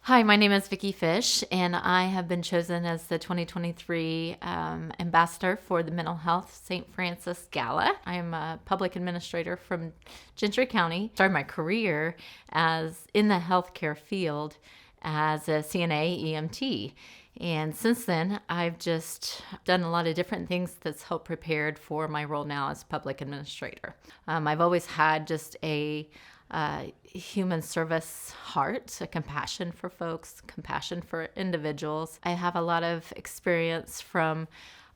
Hi, my name is Vicky Fish, and I have been chosen as the 2023 ambassador for the Mental Health St. Francis Gala. I am a public administrator from Gentry County. Started my career as in the healthcare field as a CNA EMT. And since then, I've just done a lot of different things that's helped prepared for my role now as public administrator. I've always had just a human service heart, a compassion for folks, compassion for individuals. I have a lot of experience from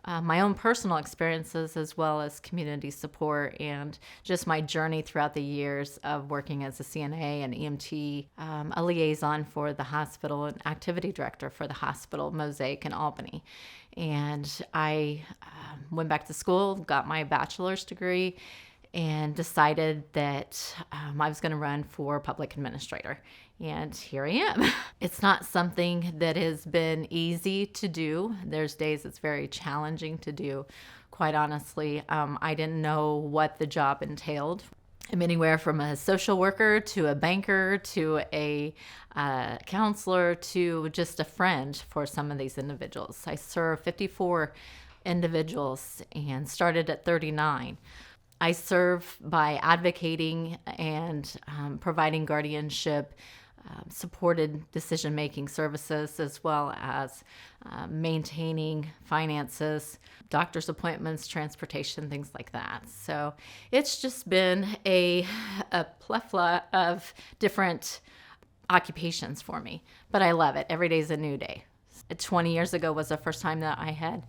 my own personal experiences as well as community support and just my journey throughout the years of working as a CNA and EMT, a liaison for the hospital and activity director for the hospital, Mosaic in Albany. And I went back to school, got my bachelor's degree, and decided that I was going to run for public administrator. And here I am. It's not something that has been easy to do. There's days it's very challenging to do. Quite honestly, I didn't know what the job entailed. I'm anywhere from a social worker to a banker to a counselor to just a friend for some of these individuals. I served 54 individuals and started at 39. I serve by advocating and providing guardianship, supported decision-making services, as well as maintaining finances, doctor's appointments, transportation, things like that. So it's just been a plethora of different occupations for me, but I love it. Every day is a new day. 20 years ago was the first time that I had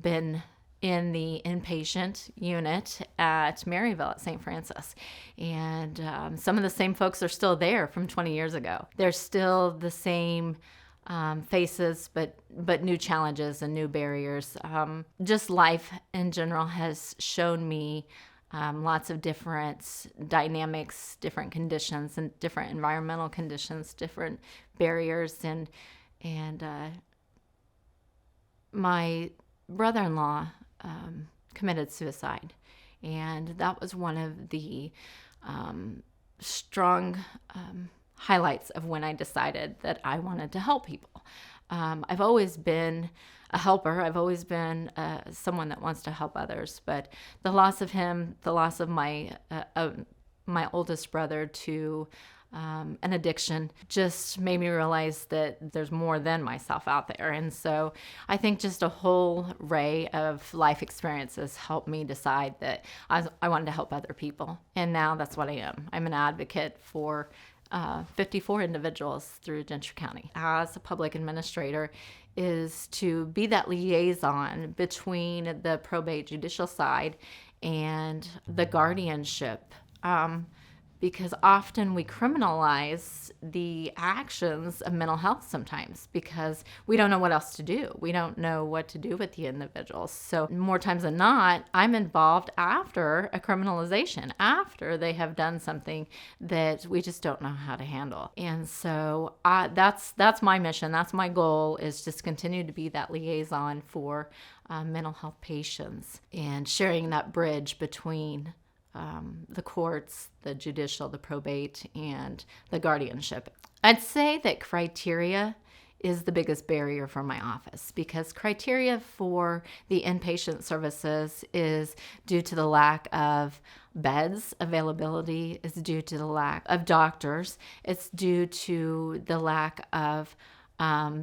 been in the inpatient unit at Maryville at St. Francis. And some of the same folks are still there from 20 years ago. They're still the same faces, but new challenges and new barriers. Just life in general has shown me lots of different dynamics, different conditions, and different environmental conditions, different barriers. And my brother-in-law committed suicide. And that was one of the strong highlights of when I decided that I wanted to help people. I've always been a helper. I've always been someone that wants to help others. But the loss of him, the loss of my oldest brother to an addiction just made me realize that there's more than myself out there. And so I think just a whole array of life experiences helped me decide that I wanted to help other people. And now that's what I am. I'm an advocate for 54 individuals through Gentry County. As a public administrator is to be that liaison between the probate judicial side and the guardianship, because often we criminalize the actions of mental health sometimes because we don't know what else to do. We don't know what to do with the individuals. So more times than not, I'm involved after a criminalization, after they have done something that we just don't know how to handle. And so that's my mission. That's my goal, is just continue to be that liaison for mental health patients and sharing that bridge between the courts, the judicial, the probate, and the guardianship. I'd say that criteria is the biggest barrier for my office, because criteria for the inpatient services is due to the lack of beds availability, is due to the lack of doctors, it's due to the lack of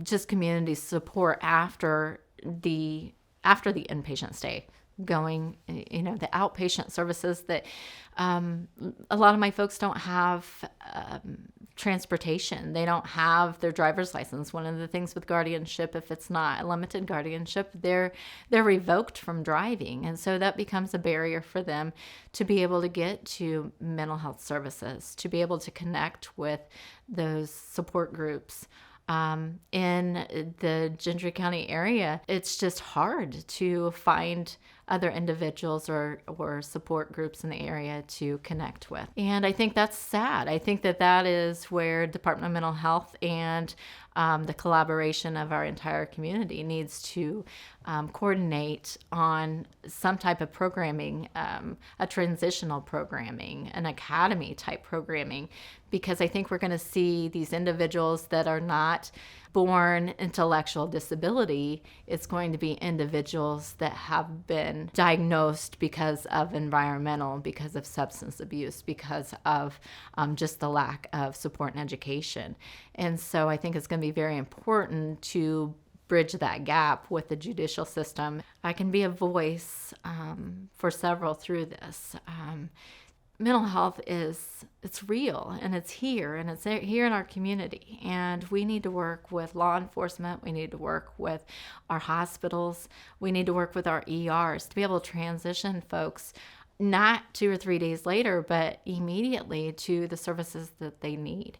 just community support after the inpatient stay. Going, the outpatient services that a lot of my folks don't have transportation. They don't have their driver's license. One of the things with guardianship, if it's not a limited guardianship, they're revoked from driving. And so that becomes a barrier for them to be able to get to mental health services, to be able to connect with those support groups. In the Gentry County area, it's just hard to find other individuals or support groups in the area to connect with. And I think that's sad. I think that is where Department of Mental Health and the collaboration of our entire community needs to coordinate on some type of programming, a transitional programming, an academy type programming, because I think we're going to see these individuals that are not born intellectual disability. It's going to be individuals that have been diagnosed because of environmental, because of substance abuse, because of just the lack of support and education. And so I think it's going to be very important to bridge that gap with the judicial system. I can be a voice for several through this. Mental health it's real, and it's here in our community, and we need to work with law enforcement. We need to work with our hospitals. We need to work with our ERs to be able to transition folks not 2 or 3 days later, but immediately to the services that they need.